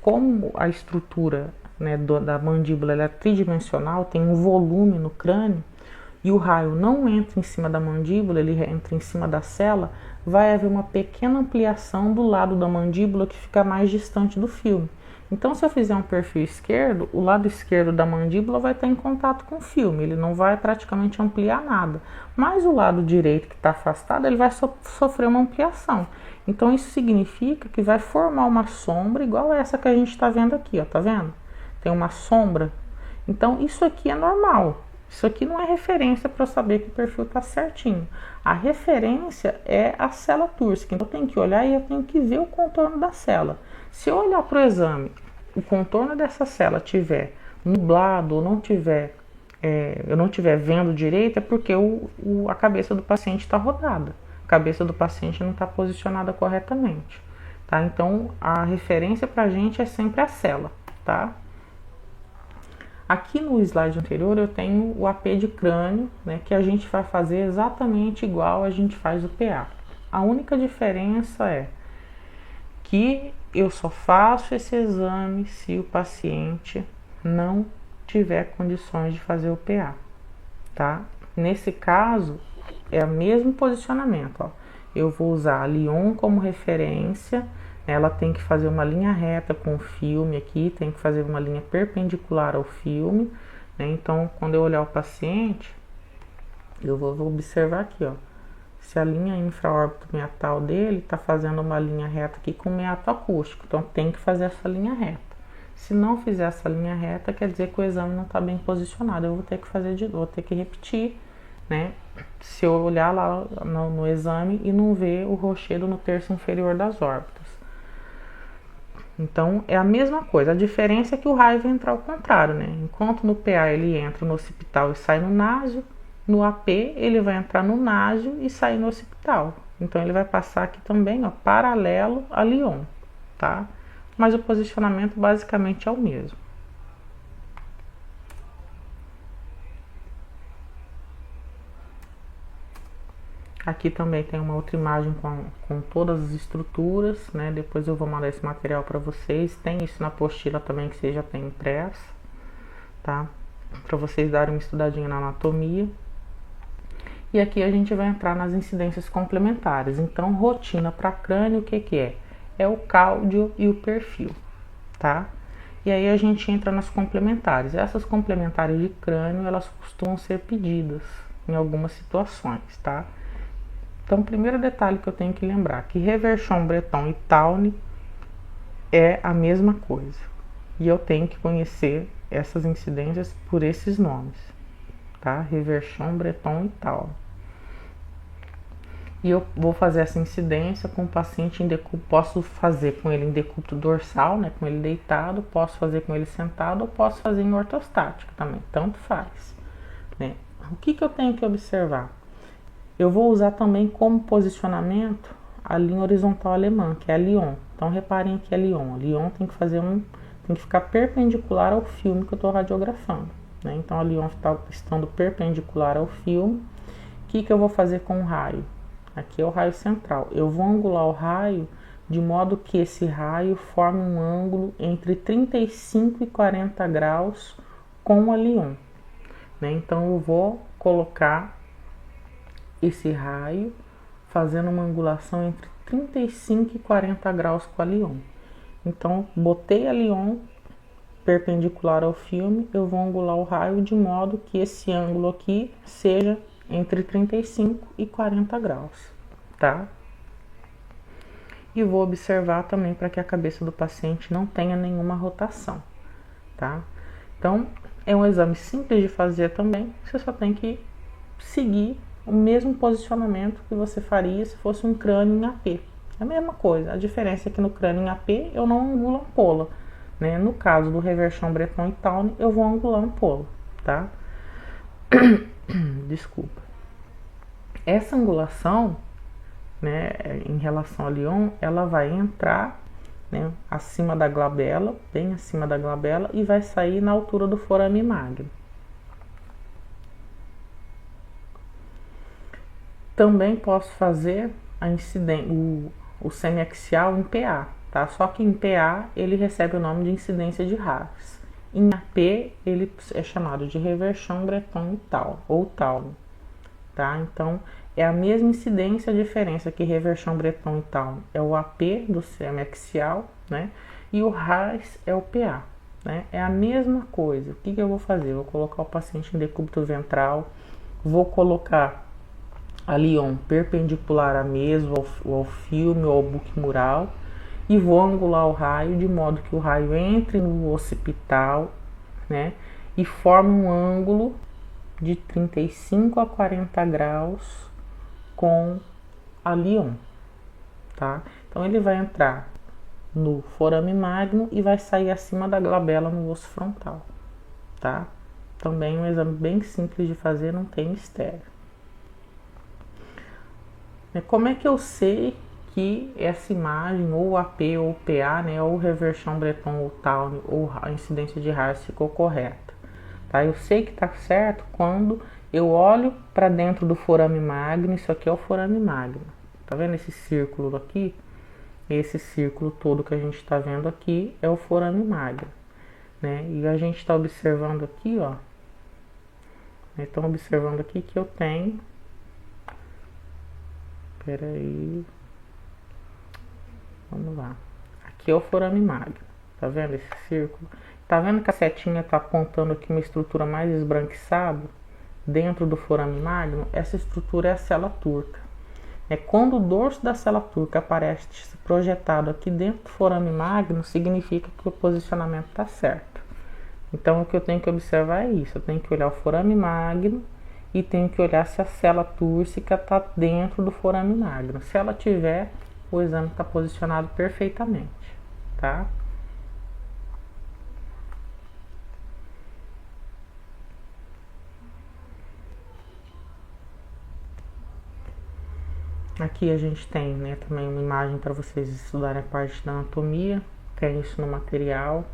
como a estrutura, né, da mandíbula ela é tridimensional, tem um volume no crânio, e o raio não entra em cima da mandíbula, ele entra em cima da cela, vai haver uma pequena ampliação do lado da mandíbula que fica mais distante do filme. Então, se eu fizer um perfil esquerdo, o lado esquerdo da mandíbula vai estar em contato com o filme, ele não vai praticamente ampliar nada. Mas o lado direito que está afastado, ele vai sofrer uma ampliação. Então, isso significa que vai formar uma sombra igual essa que a gente está vendo aqui, ó, tá vendo? Tem uma sombra. Então, isso aqui é normal. Isso aqui não é referência para eu saber que o perfil está certinho. A referência é a cela túrcica. Então eu tenho que olhar e eu tenho que ver o contorno da cela. Se eu olhar para o exame, o contorno dessa cela tiver nublado ou não tiver, eu não estiver vendo direito, é porque a cabeça do paciente está rodada. A cabeça do paciente não está posicionada corretamente. Tá? Então a referência para a gente é sempre a cela. Tá? Aqui no slide anterior eu tenho o AP de crânio, né, que a gente vai fazer exatamente igual a gente faz o PA. A única diferença é que eu só faço esse exame se o paciente não tiver condições de fazer o PA, tá? Nesse caso, é o mesmo posicionamento, ó. Eu vou usar a Lyon como referência. Ela tem que fazer uma linha reta com o filme aqui, tem que fazer uma linha perpendicular ao filme, né? Então, quando eu olhar o paciente, eu vou observar aqui, ó, se a linha infraórbito meatal dele está fazendo uma linha reta aqui com o meato acústico, então tem que fazer essa linha reta. Se não fizer essa linha reta, quer dizer que o exame não está bem posicionado, eu vou ter que fazer vou ter que repetir, né? Se eu olhar lá no exame e não ver o rochedo no terço inferior das órbitas. Então, é a mesma coisa, a diferença é que o raio vai entrar ao contrário, né? Enquanto no PA ele entra no occipital e sai no násio, no AP ele vai entrar no násio e sair no occipital. Então, ele vai passar aqui também, ó, paralelo a Lyon, tá? Mas o posicionamento basicamente é o mesmo. Aqui também tem uma outra imagem com todas as estruturas, né? Depois eu vou mandar esse material para vocês. Tem isso na apostila também que você já tem impressa, tá? Para vocês darem uma estudadinha na anatomia. E aqui a gente vai entrar nas incidências complementares. Então, rotina para crânio, o que que é? É o cáudio e o perfil, tá? E aí a gente entra nas complementares. Essas complementares de crânio, elas costumam ser pedidas em algumas situações, tá? Então, o primeiro detalhe que eu tenho que lembrar que Reverchon, Breton e Tawny é a mesma coisa. E eu tenho que conhecer essas incidências por esses nomes, tá? Reverchon, Breton e Tawny. E eu vou fazer essa incidência com o paciente em decúbito, posso fazer com ele em decúbito dorsal, né, com ele deitado, posso fazer com ele sentado ou posso fazer em ortostática também, tanto faz, né? O que eu tenho que observar? Eu vou usar também como posicionamento a linha horizontal alemã, que é a Lyon. Então reparem que é Lyon. A Lyon tem que tem que ficar perpendicular ao filme que eu estou radiografando, né? Então a Lyon está estando perpendicular ao filme. O que eu vou fazer com o raio? Aqui é o raio central. Eu vou angular o raio de modo que esse raio forme um ângulo entre 35 e 40 graus com a Lyon, né? Então eu vou colocar esse raio fazendo uma angulação entre 35 e 40 graus com a Lyon. Então, botei a Lyon perpendicular ao filme, eu vou angular o raio de modo que esse ângulo aqui seja entre 35 e 40 graus, tá? E vou observar também para que a cabeça do paciente não tenha nenhuma rotação, tá? Então, é um exame simples de fazer também, você só tem que seguir o mesmo posicionamento que você faria se fosse um crânio em AP. É a mesma coisa, a diferença é que no crânio em AP eu não angulo a ampola, né? No caso do Reverchon, Breton e Tawny, eu vou angular a ampola, tá? Desculpa. Essa angulação, né, em relação a Lyon, ela vai entrar né, acima da glabela, bem acima da glabela, e vai sair na altura do forame magno. Também posso fazer o semiaxial em PA, tá? Só que em PA ele recebe o nome de incidência de Harris. Em AP ele é chamado de reversão Breton ou Taune, tá? Então é a mesma incidência, a diferença que reversão Breton e Taune é o AP do semiaxial, né? E o Harris é o PA, né? É a mesma coisa. O que eu vou fazer? Eu vou colocar o paciente em decúbito ventral, vou colocar a Lyon perpendicular à mesa, ao filme ou ao book mural, e vou angular o raio de modo que o raio entre no occipital, né, e forme um ângulo de 35 a 40 graus com a Lyon, tá? Então ele vai entrar no forame magno e vai sair acima da glabela no osso frontal, tá? Também um exame bem simples de fazer, não tem mistério. Como é que eu sei que essa imagem, ou AP ou PA, né, ou reversão Breton ou Taune, ou a incidência de Harris ficou correta? Tá? Eu sei que está certo quando eu olho para dentro do forame magno. Isso aqui é o forame magno. Tá vendo esse círculo aqui? Esse círculo todo que a gente está vendo aqui é o forame magno, né? E a gente está observando aqui, ó. Estão observando aqui que eu tenho. Espera aí. Vamos lá. Aqui é o forame magno. Tá vendo esse círculo? Tá vendo que a setinha tá apontando aqui uma estrutura mais esbranquiçada dentro do forame magno? Essa estrutura é a célula turca. Quando o dorso da célula turca aparece projetado aqui dentro do forame magno, significa que o posicionamento está certo. Então o que eu tenho que observar é isso. Eu tenho que olhar o forame magno e tenho que olhar se a célula túrcica está dentro do forame magno. Se ela tiver, o exame está posicionado perfeitamente, tá? Aqui a gente tem, né, também uma imagem para vocês estudarem a parte da anatomia, tem isso no material.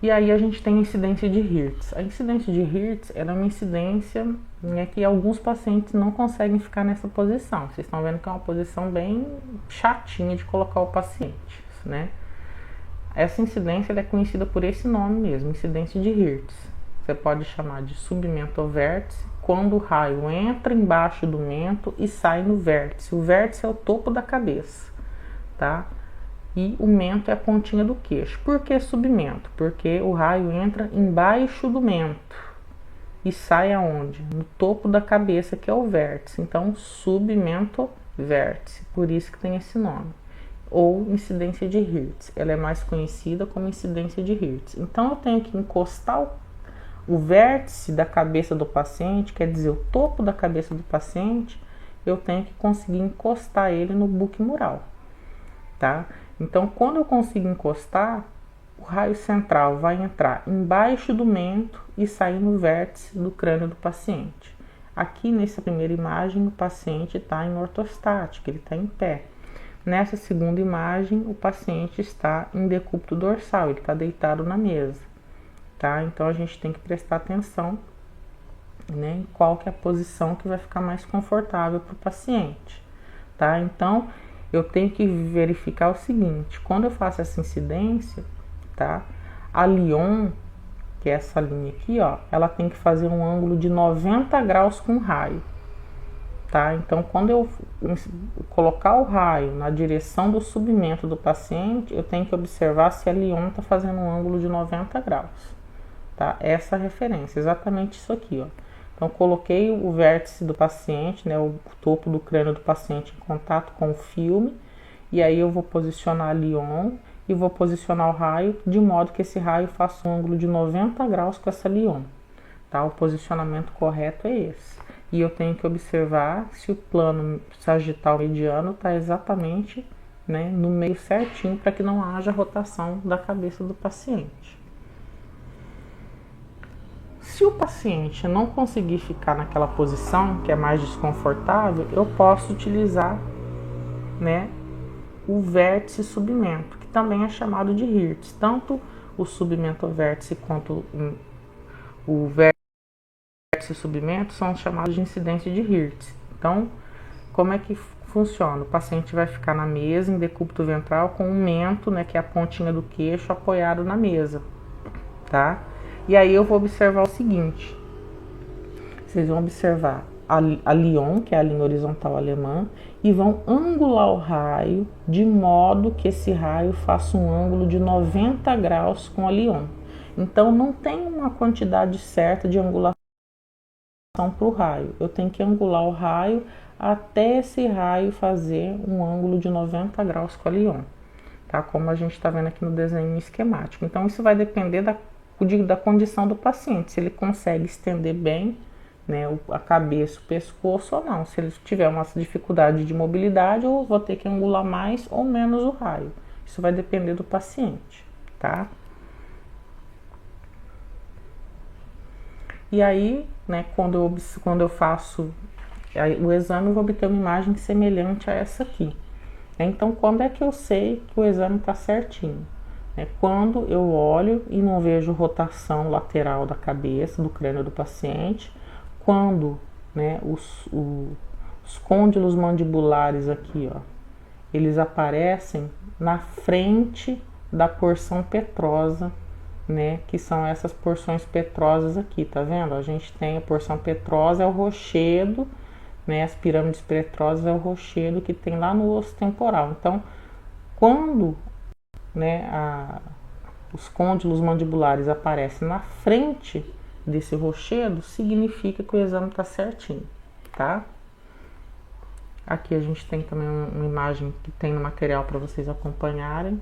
E aí a gente tem a incidência de Hertz. A incidência de Hertz ela é uma incidência, né, que alguns pacientes não conseguem ficar nessa posição. Vocês estão vendo que é uma posição bem chatinha de colocar o paciente, né? Essa incidência ela é conhecida por esse nome mesmo, incidência de Hertz. Você pode chamar de submento ou vértice, quando o raio entra embaixo do mento e sai no vértice. O vértice é o topo da cabeça, tá? E o mento é a pontinha do queixo. Por que submento? Porque o raio entra embaixo do mento e sai aonde? No topo da cabeça, que é o vértice. Então, submento vértice. Por isso que tem esse nome. Ou incidência de Hertz. Ela é mais conhecida como incidência de Hertz. Então, eu tenho que encostar o vértice da cabeça do paciente, quer dizer, o topo da cabeça do paciente, eu tenho que conseguir encostar ele no buque mural, tá? Então, quando eu consigo encostar, o raio central vai entrar embaixo do mento e sair no vértice do crânio do paciente. Aqui nessa primeira imagem, o paciente está em ortostática, ele está em pé. Nessa segunda imagem, o paciente está em decúbito dorsal, ele está deitado na mesa, tá? Então, a gente tem que prestar atenção, né, em qual que é a posição que vai ficar mais confortável para o paciente, tá? Então, eu tenho que verificar o seguinte: quando eu faço essa incidência, tá? A Lyon, que é essa linha aqui, ó, ela tem que fazer um ângulo de 90 graus com o raio, tá? Então, quando eu colocar o raio na direção do submento do paciente, eu tenho que observar se a Lyon está fazendo um ângulo de 90 graus, tá? Essa referência, exatamente isso aqui, ó. Então, coloquei o vértice do paciente, né, o topo do crânio do paciente em contato com o filme, e aí eu vou posicionar a Lyon e vou posicionar o raio de modo que esse raio faça um ângulo de 90 graus com essa Lyon, tá? O posicionamento correto é esse. E eu tenho que observar se o plano sagital mediano está exatamente, né, no meio certinho, para que não haja rotação da cabeça do paciente. Se o paciente não conseguir ficar naquela posição que é mais desconfortável, eu posso utilizar, né, o vértice submento, que também é chamado de Hirtz. Tanto o submento vértice quanto o vértice submento são chamados de incidência de Hirtz. Então, como é que funciona? O paciente vai ficar na mesa, em decúbito ventral, com o mento, né, que é a pontinha do queixo, apoiado na mesa, tá? E aí eu vou observar o seguinte. Vocês vão observar a Lyon, que é a linha horizontal alemã, e vão angular o raio de modo que esse raio faça um ângulo de 90 graus com a Lyon. Então, não tem uma quantidade certa de angulação para o raio. Eu tenho que angular o raio até esse raio fazer um ângulo de 90 graus com a Lyon, tá? Como a gente está vendo aqui no desenho esquemático. Então, isso vai depender da condição do paciente, se ele consegue estender bem, né, a cabeça, o pescoço ou não. Se ele tiver uma dificuldade de mobilidade, eu vou ter que angular mais ou menos o raio. Isso vai depender do paciente, tá? E aí, né, quando eu faço o exame, eu vou obter uma imagem semelhante a essa aqui. Então, quando é que eu sei que o exame está certinho? Quando eu olho e não vejo rotação lateral da cabeça, do crânio do paciente, quando, né, os côndilos mandibulares aqui, ó, eles aparecem na frente da porção petrosa, né, que são essas porções petrosas aqui, tá vendo? A gente tem a porção petrosa, é o rochedo, né, as pirâmides petrosas é o rochedo que tem lá no osso temporal. Então, quando, né, os côndilos mandibulares aparecem na frente desse rochedo, significa que o exame está certinho, tá? Aqui a gente tem também uma imagem que tem no material para vocês acompanharem.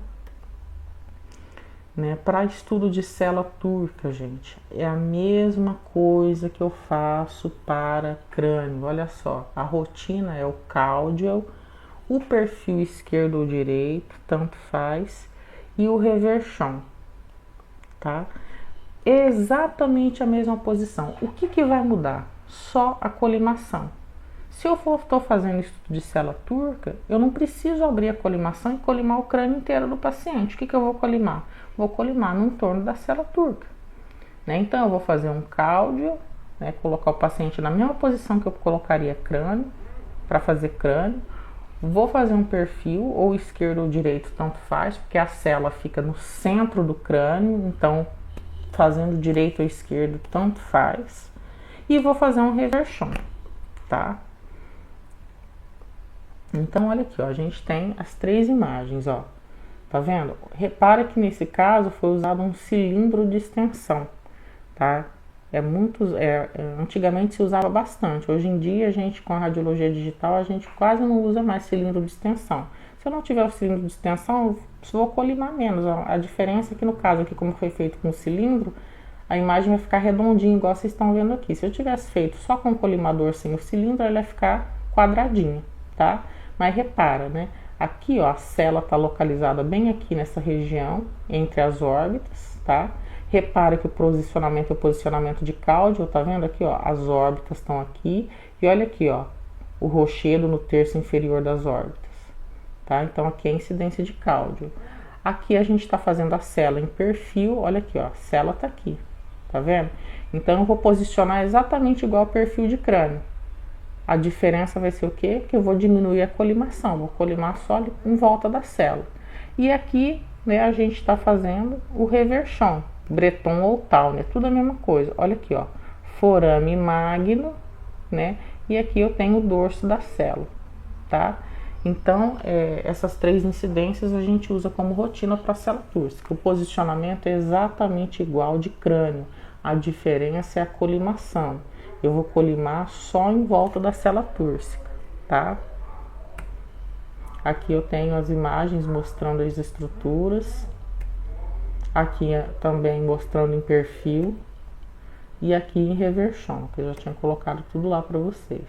Né? Para estudo de célula turca, gente, é a mesma coisa que eu faço para crânio. Olha só, a rotina é o Caudill, o perfil esquerdo ou direito, tanto faz, e o Reverchon, tá? Exatamente a mesma posição. O que vai mudar? Só a colimação. Se eu estou fazendo estudo de célula turca, eu não preciso abrir a colimação e colimar o crânio inteiro do paciente. O que eu vou colimar? Vou colimar no entorno da célula turca. Né? Então, eu vou fazer um Caudill, né? Colocar o paciente na mesma posição que eu colocaria crânio, para fazer crânio. Vou fazer um perfil, ou esquerdo ou direito, tanto faz, porque a célula fica no centro do crânio, então fazendo direito ou esquerdo, tanto faz. E vou fazer um Reverchon, tá? Então, olha aqui, ó, a gente tem as três imagens, ó. Tá vendo? Repara que nesse caso foi usado um cilindro de extensão, tá? Antigamente se usava bastante. Hoje em dia, a gente, com a radiologia digital, a gente quase não usa mais cilindro de extensão. Se eu não tiver o cilindro de extensão, eu vou colimar menos. Ó. A diferença é que no caso aqui, como foi feito com o cilindro, a imagem vai ficar redondinha, igual vocês estão vendo aqui. Se eu tivesse feito só com o colimador sem o cilindro, ela ia ficar quadradinha, tá? Mas repara, né? Aqui, ó, a célula está localizada bem aqui nessa região, entre as órbitas, tá? Repara que o posicionamento é o posicionamento de Caudill, tá vendo aqui, ó? As órbitas estão aqui. E olha aqui, ó, o rochedo no terço inferior das órbitas, tá? Então, aqui é a incidência de Caudill. Aqui a gente está fazendo a célula em perfil, olha aqui, ó, a célula está aqui, tá vendo? Então, eu vou posicionar exatamente igual ao perfil de crânio. A diferença vai ser o quê? Que eu vou diminuir a colimação, vou colimar só em volta da célula. E aqui, né, a gente está fazendo o Reverchon, Breton ou Towner, tudo a mesma coisa. Olha aqui, ó, forame magno, né? E aqui eu tenho o dorso da célula, tá? Então, essas três incidências a gente usa como rotina para a célula túrcica. O posicionamento é exatamente igual de crânio, a diferença é a colimação. Eu vou colimar só em volta da célula túrcica, tá? Aqui eu tenho as imagens mostrando as estruturas. Aqui também mostrando em perfil. E aqui em Reverchon, que eu já tinha colocado tudo lá para vocês.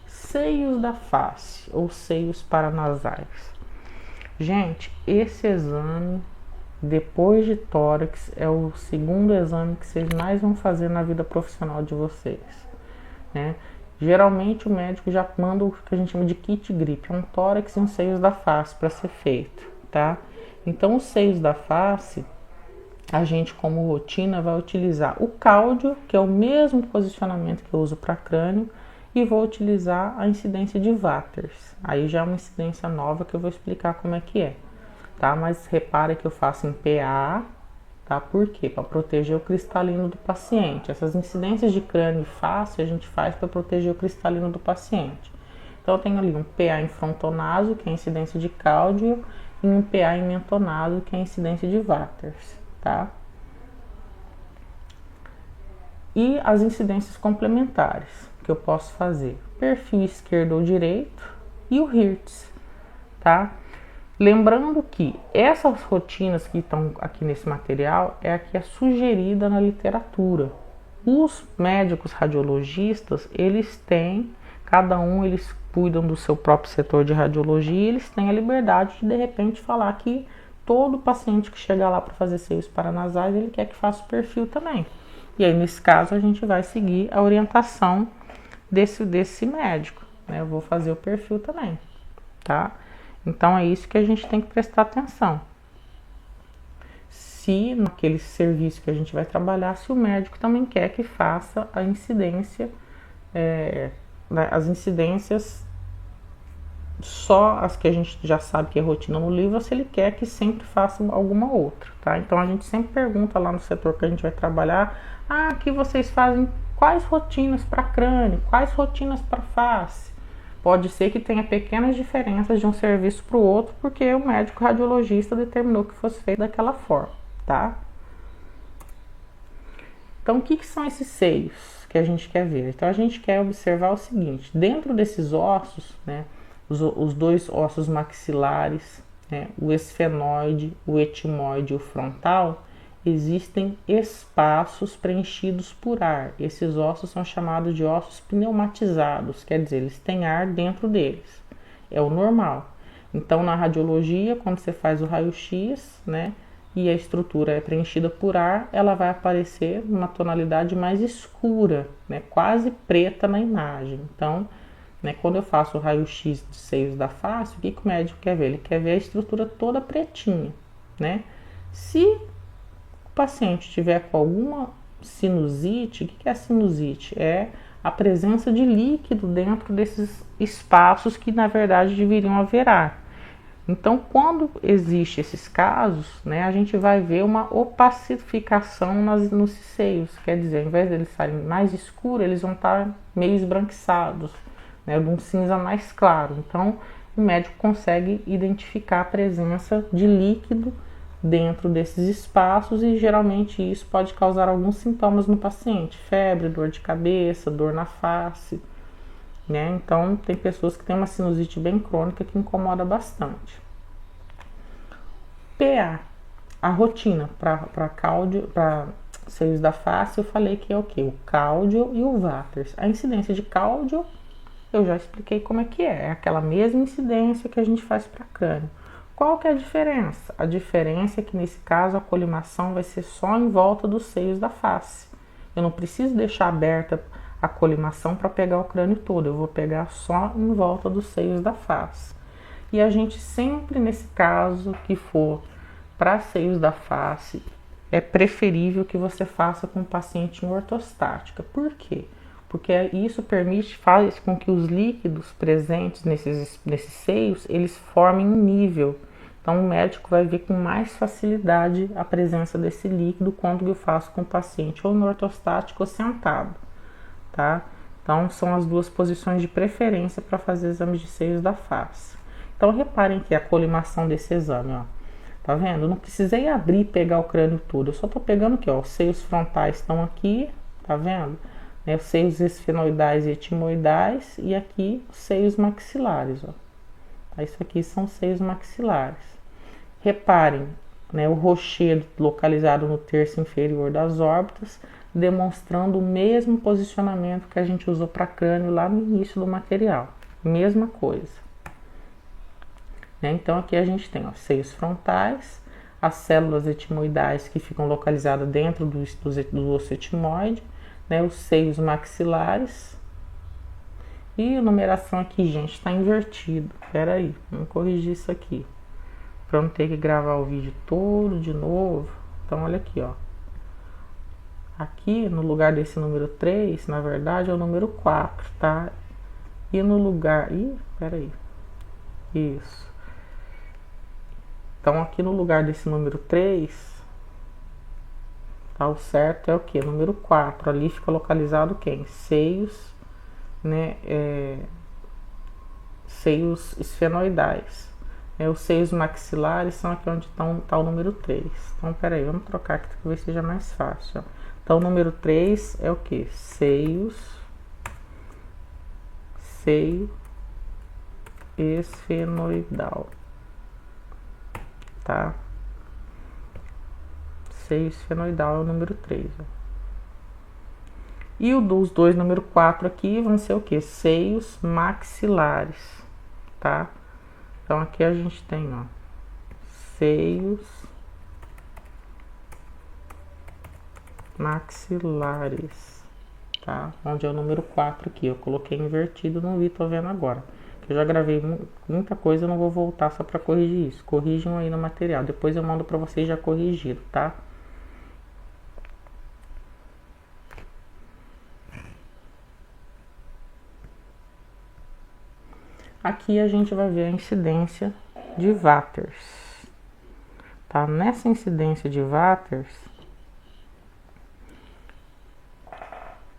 Seios da face, ou seios paranasais. Gente, esse exame, depois de tórax, é o segundo exame que vocês mais vão fazer na vida profissional de vocês. Né? Geralmente o médico já manda o que a gente chama de kit grip, é um tórax e um seios da face para ser feito, tá? Então os seios da face, a gente como rotina vai utilizar o cáudio, que é o mesmo posicionamento que eu uso para crânio, e vou utilizar a incidência de Watters. Aí já é uma incidência nova que eu vou explicar como é que é, tá? Mas repara que eu faço em PA, tá? Por quê? Para proteger o cristalino do paciente. Essas incidências de crânio e face a gente faz para proteger o cristalino do paciente. Então eu tenho ali um PA em frontonaso, que é a incidência de cáudio, e um PA em mentonaso, que é a incidência de Watters, tá? E as incidências complementares que eu posso fazer, perfil esquerdo ou direito e o Hertz, tá? Lembrando que essas rotinas que estão aqui nesse material é a que é sugerida na literatura. Os médicos radiologistas, eles têm, cada um eles cuidam do seu próprio setor de radiologia e eles têm a liberdade de repente falar que todo paciente que chegar lá para fazer seios paranasais, ele quer que faça o perfil também. E aí nesse caso a gente vai seguir a orientação desse médico, né? Eu vou fazer o perfil também, tá? Então é isso que a gente tem que prestar atenção. Se naquele serviço que a gente vai trabalhar, se o médico também quer que faça a incidência, as incidências só as que a gente já sabe que é rotina no livro, ou se ele quer que sempre faça alguma outra, tá? Então a gente sempre pergunta lá no setor que a gente vai trabalhar, aqui vocês fazem quais rotinas para crânio, quais rotinas para face? Pode ser que tenha pequenas diferenças de um serviço para o outro, porque o médico radiologista determinou que fosse feito daquela forma, tá? Então, o que são esses seios que a gente quer ver? Então, a gente quer observar o seguinte, dentro desses ossos, né, os dois ossos maxilares, né, o esfenoide, o etimoide e o frontal, existem espaços preenchidos por ar. Esses ossos são chamados de ossos pneumatizados, quer dizer, eles têm ar dentro deles. É o normal. Então, na radiologia, quando você faz o raio-x, né, e a estrutura é preenchida por ar, ela vai aparecer numa tonalidade mais escura, né, quase preta na imagem. Então, né, quando eu faço o raio-x de seios da face, o que o médico quer ver? Ele quer ver a estrutura toda pretinha, né? Se o paciente tiver com alguma sinusite, o que é a sinusite? É a presença de líquido dentro desses espaços que na verdade deveriam haver ar. Então, quando existe esses casos, né, a gente vai ver uma opacificação nos seios, quer dizer, ao invés de eles estarem mais escuros, eles vão estar meio esbranquiçados, né, de um cinza mais claro. Então, o médico consegue identificar a presença de líquido dentro desses espaços e geralmente isso pode causar alguns sintomas no paciente, febre, dor de cabeça, dor na face, né? Então tem pessoas que têm uma sinusite bem crônica que incomoda bastante. PA, a rotina para seios da face, eu falei que é o que? O cáudio e o Watters. A incidência de cáudio eu já expliquei como é que é aquela mesma incidência que a gente faz para crânio. Qual que é a diferença? A diferença é que nesse caso a colimação vai ser só em volta dos seios da face. Eu não preciso deixar aberta a colimação para pegar o crânio todo, eu vou pegar só em volta dos seios da face. E a gente sempre, nesse caso que for para seios da face, é preferível que você faça com o paciente em ortostática. Por quê? Porque isso faz com que os líquidos presentes nesses seios, eles formem um nível. Então o médico vai ver com mais facilidade a presença desse líquido quando eu faço com o paciente ou no ortostático ou sentado, tá? Então são as duas posições de preferência para fazer exames de seios da face. Então reparem que a colimação desse exame, ó, tá vendo? Eu não precisei abrir e pegar o crânio todo, eu só tô pegando aqui, ó, os seios frontais estão aqui, tá vendo? Os seios esfenoidais e etimoidais e aqui os seios maxilares, ó. Isso aqui são seios maxilares. Reparem, né, o rochedo localizado no terço inferior das órbitas, demonstrando o mesmo posicionamento que a gente usou para crânio lá no início do material. Mesma coisa. Né? Então aqui a gente tem, ó, seios frontais, as células etimoidais que ficam localizadas dentro do osso etimoide, né, os seios maxilares, E a numeração aqui, gente, está invertido. Espera aí, vamos corrigir isso aqui. Para não ter que gravar o vídeo todo de novo. Então, olha aqui, ó. Aqui, no lugar desse número 3, na verdade, é o número 4, tá? E no lugar... Ih, espera aí. Isso. Então, aqui no lugar desse número 3... Tá, o certo é o que? Número 4. Ali fica localizado quem? Seios, né? Seios esfenoidais. Os seios maxilares são aqui onde tá o número 3. Então, peraí, vamos trocar aqui para talvez seja mais fácil. Ó. Então, o número 3 é o que? Seio esfenoidal. Tá? Seio esfenoidal é o número 3. Ó. E o dos dois, número 4 aqui, vão ser o que? Seios maxilares, tá? Então, aqui a gente tem, ó, seios maxilares, tá? Onde é o número 4 aqui. Eu coloquei invertido, não vi, tô vendo agora. Eu já gravei muita coisa, eu não vou voltar só para corrigir isso. Corrijam aí no material. Depois eu mando para vocês já corrigido, tá? Aqui a gente vai ver a incidência de Vatters. Tá? Nessa incidência de Vatters...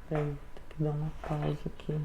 Peraí, tem que dar uma pausa aqui.